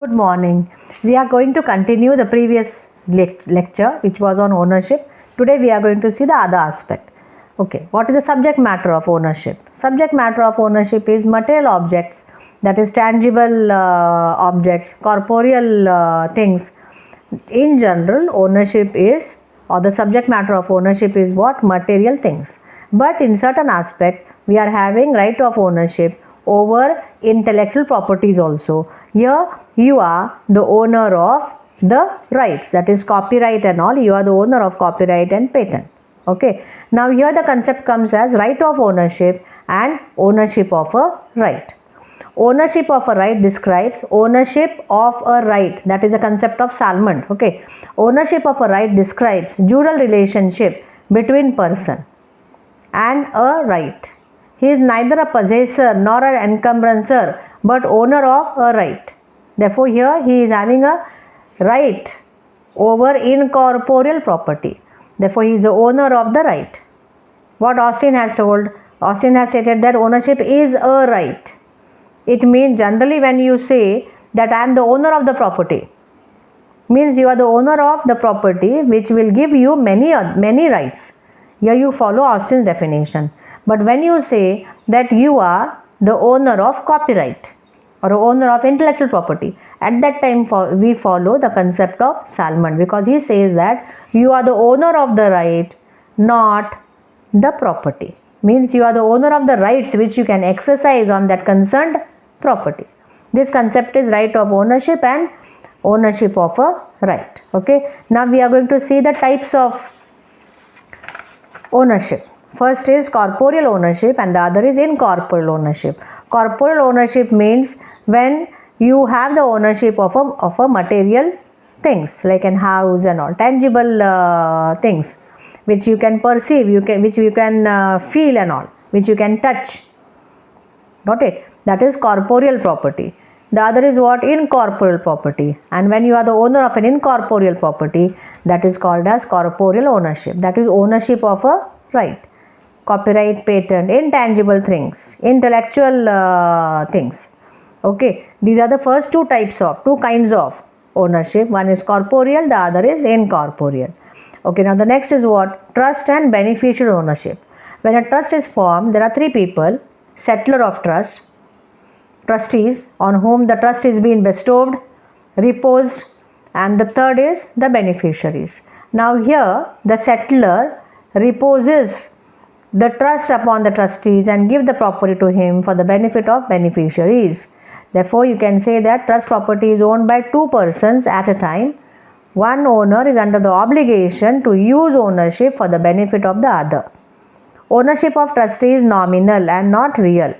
Good morning. We are going to continue the previous lecture which was on ownership. Today we are going to see the other aspect. Okay, what is the subject matter of ownership? Subject matter of ownership is material objects, that is tangible objects, corporeal things. In general, ownership is, or the subject matter of ownership is what? Material things. But in certain aspect, we are having right of ownership over intellectual properties also. Here you are the owner of the rights, that is copyright and all. You are the owner of copyright and patent. Okay. Now here the concept comes as right of ownership and ownership of a right. Ownership of a right describes ownership of a right, that is a concept of Salmond. Okay. Ownership of a right describes jural relationship between person and a right. He is neither a possessor nor an encumbrancer but owner of a right. Therefore here he is having a right over incorporeal property. Therefore he is the owner of the right. What Austin has told? Austin has stated that ownership is a right. It means generally when you say that I am the owner of the property, means you are the owner of the property which will give you many rights. Here you follow Austin's definition. But when you say that you are the owner of copyright or owner of intellectual property, at that time we follow the concept of Salmond, because he says that you are the owner of the right, not the property. Means you are the owner of the rights which you can exercise on that concerned property. This concept is right of ownership and ownership of a right. Okay. Now we are going to see the types of ownership. First is corporeal ownership and the other is incorporeal ownership. Corporeal ownership means when you have the ownership of a material things like an house and all, tangible things which you can perceive, which you can feel and all, which you can touch. Got it? That is corporeal property. The other is what? Incorporeal property. And when you are the owner of an incorporeal property, that is called as corporeal ownership. That is ownership of a right. Copyright, patent, intangible things, intellectual things. Okay. These are the first two kinds of ownership. One is corporeal, the other is incorporeal. Okay. Now the next is what? Trust and beneficial ownership. When a trust is formed, there are three people: settler of trust, trustees on whom the trust is being bestowed, reposed, and the third is the beneficiaries. Now here the settler reposes the trust upon the trustees and give the property to him for the benefit of beneficiaries. Therefore you can say that trust property is owned by two persons at a time. One owner is under the obligation to use ownership for the benefit of the other. Ownership of trustee is nominal and not real.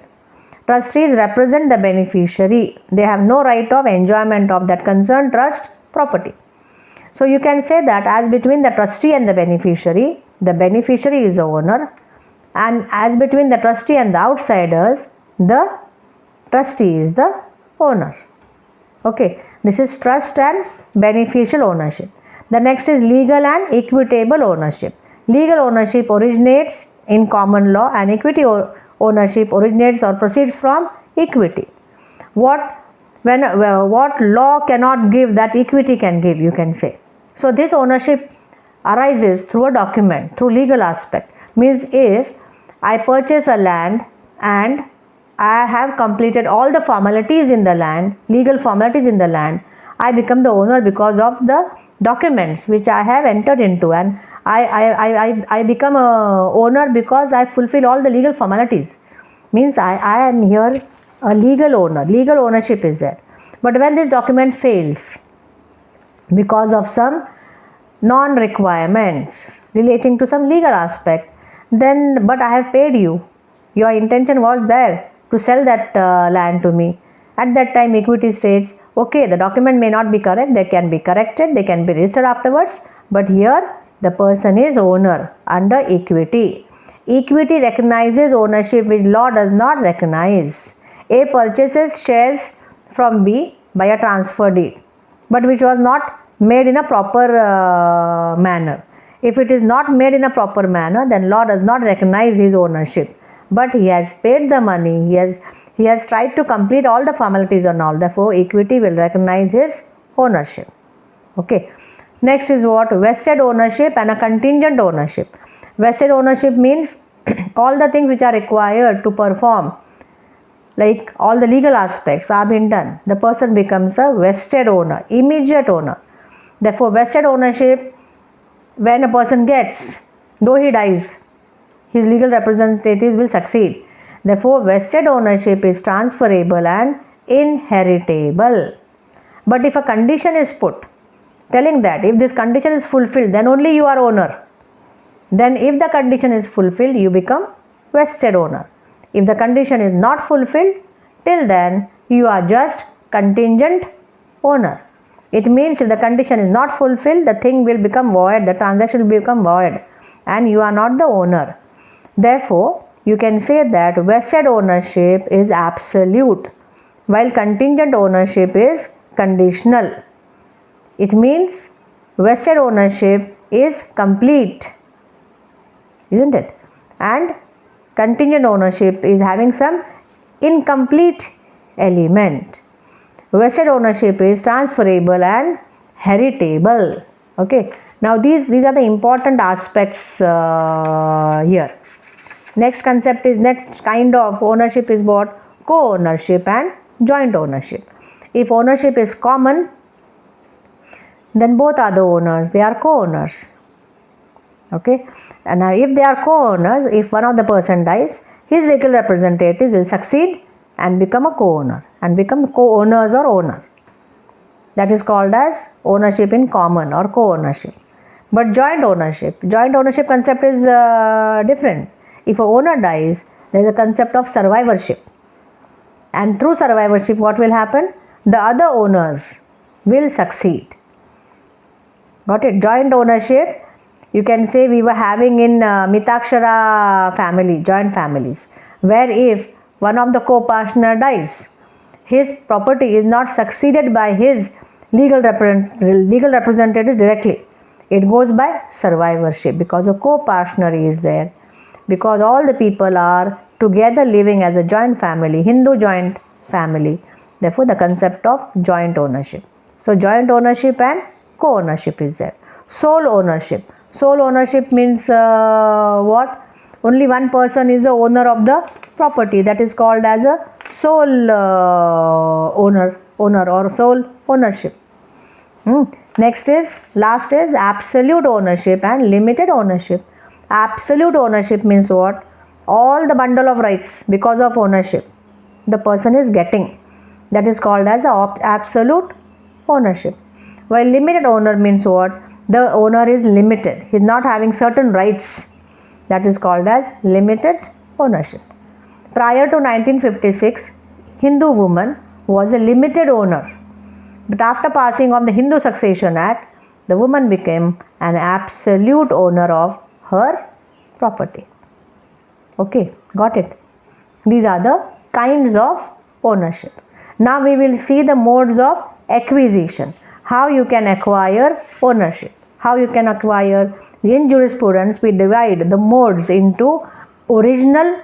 Trustees represent the beneficiary. They have no right of enjoyment of that concerned trust property. So you can say that as between the trustee and the beneficiary is the owner, and as between the trustee and the outsiders, the trustee is the owner. Okay, this is trust and beneficial ownership. The next is legal and equitable ownership. Legal ownership originates in common law and equity ownership originates or proceeds from equity. What law cannot give, that equity can give, you can say. So this ownership arises through a document, through legal aspect. Means if I purchase a land and I have completed all the formalities in the land, legal formalities in the land, I become the owner because of the documents which I have entered into, and I become a owner because I fulfill all the legal formalities. Means I am here a legal owner. Legal ownership is there. But when this document fails because of some non-requirements relating to some legal aspect, then but I have paid you. Your intention was there to sell that land to me. At that time equity states, okay, the document may not be correct, they can be corrected, they can be registered afterwards, but here the person is owner under equity. Equity recognizes ownership which law does not recognize. A purchases shares from B by a transfer deed, but which was not made in a proper manner. If it is not made in a proper manner, then law does not recognize his ownership. But he has paid the money, He has tried to complete all the formalities and all. Therefore, equity will recognize his ownership. Okay. Next is what? Vested ownership and a contingent ownership. Vested ownership means all the things which are required to perform, like all the legal aspects are being done. The person becomes a vested owner, immediate owner. Therefore, vested ownership, when a person gets, though he dies, his legal representatives will succeed. Therefore, vested ownership is transferable and inheritable. But if a condition is put, telling that if this condition is fulfilled, then only you are owner. Then if the condition is fulfilled, you become vested owner. If the condition is not fulfilled, till then you are just contingent owner. It means if the condition is not fulfilled, the thing will become void, the transaction will become void, and you are not the owner. Therefore, you can say that vested ownership is absolute, while contingent ownership is conditional. It means vested ownership is complete, isn't it? And contingent ownership is having some incomplete element. Vested ownership is transferable and heritable. Okay. Now these are the important aspects here. Next concept is, next kind of ownership is what? Co-ownership and joint ownership. If ownership is common, then both are the owners, they are co-owners. Okay. And now if they are co-owners, if one of the person dies, his legal representatives will succeed and become a co-owner and become co-owners or owner. That is called as ownership in common or co-ownership. But joint ownership concept is different. If a owner dies, there is a concept of survivorship. And through survivorship, what will happen? The other owners will succeed. Got it? Joint ownership, you can say we were having in Mitakshara family, joint families, where if one of the co-partner dies, his property is not succeeded by his legal representatives directly. It goes by survivorship because a co-partner is there, because all the people are together living as a joint family, Hindu joint family. Therefore, the concept of joint ownership. So, joint ownership and co-ownership is there. Sole ownership. Sole ownership means what? Only one person is the owner of the property. That is called as a sole owner or sole ownership. Next is, last is absolute ownership and limited ownership. Absolute ownership means what? All the bundle of rights because of ownership the person is getting. That is called as absolute ownership. While limited owner means what? The owner is limited. He is not having certain rights. That is called as limited ownership. Prior to 1956, Hindu woman was a limited owner. But after passing of the Hindu Succession Act, the woman became an absolute owner of her property. Okay, got it? These are the kinds of ownership. Now we will see the modes of acquisition. How you can acquire ownership. How you can acquire. In jurisprudence, we divide the modes into original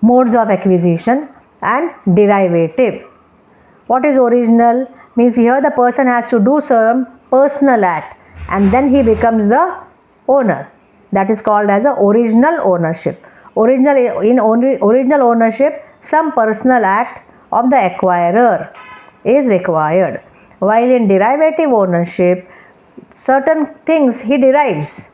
modes of acquisition and derivative. What is original? Means here the person has to do some personal act and then he becomes the owner. That is called as a original ownership. Original ownership, some personal act of the acquirer is required. While in derivative ownership, certain things he derives.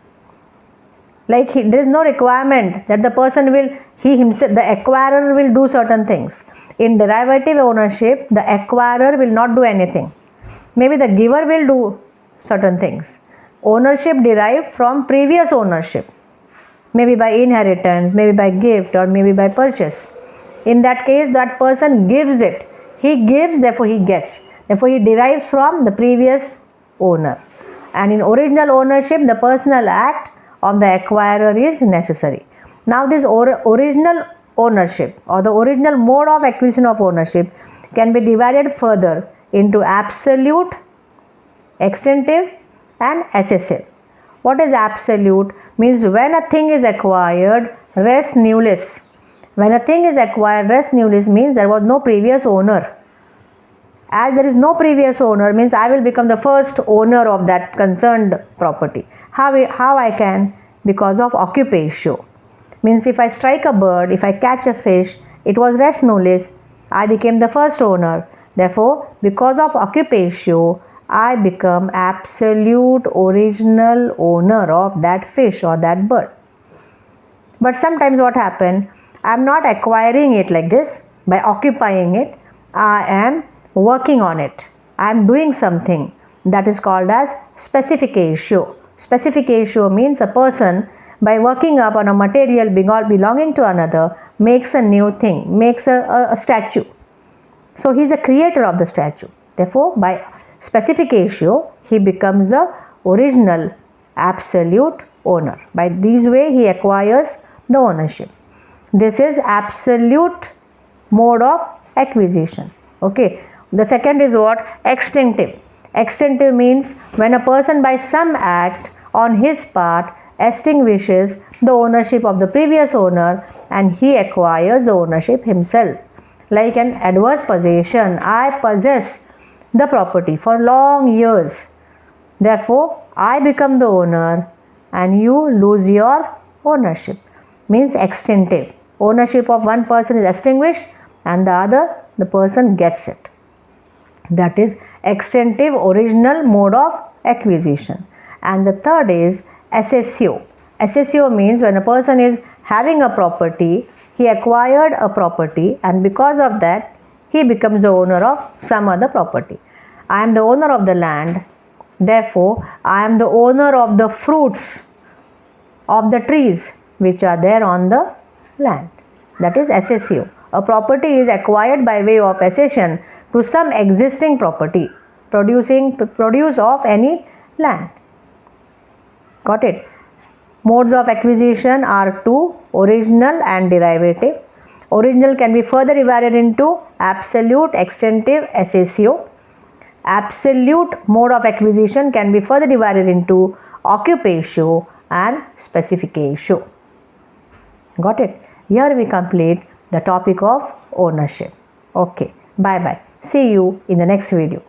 Like there is no requirement that the person will, he himself, the acquirer will do certain things. In derivative ownership, the acquirer will not do anything. Maybe the giver will do certain things. Ownership derived from previous ownership. Maybe by inheritance, maybe by gift, or maybe by purchase. In that case, that person gives it. He gives, therefore he gets. Therefore he derives from the previous owner. And in original ownership, the personal act of the acquirer is necessary. Now this original ownership or the original mode of acquisition of ownership can be divided further into absolute, extensive and excessive. What is absolute? Means when a thing is acquired, res nullis. When a thing is acquired res nullis means there was no previous owner. As there is no previous owner means I will become the first owner of that concerned property. How I can? Because of occupatio. Means if I strike a bird, if I catch a fish, it was res nullis, I became the first owner. Therefore, because of occupatio, I become absolute original owner of that fish or that bird. But sometimes what happens, I am not acquiring it like this by occupying it. I am working on it. I am doing something that is called as specificatio. Specificatio means a person by working up on a material belonging to another makes a new thing, makes a statue. So he is a creator of the statue. Therefore, by specificatio, he becomes the original absolute owner. By this way, he acquires the ownership. This is absolute mode of acquisition. Okay. The second is what? Extinctive. Extinctive means when a person by some act on his part extinguishes the ownership of the previous owner and he acquires the ownership himself. Like an adverse possession, I possess the property for long years. Therefore, I become the owner and you lose your ownership. Means extinctive. Ownership of one person is extinguished and the person gets it. That is extinctive original mode of acquisition. And the third is assessio. Assessio means when a person is having a property, he acquired a property and because of that he becomes the owner of some other property. I am the owner of the land, therefore I am the owner of the fruits of the trees which are there on the land. That is assessio. A property is acquired by way of accession to some existing property, produce of any land. Got it? Modes of acquisition are two, original and derivative. Original can be further divided into absolute, extinctive, assessio. Absolute mode of acquisition can be further divided into occupatio and specificatio. Got it? Here we complete the topic of ownership. Okay, bye bye. See you in the next video.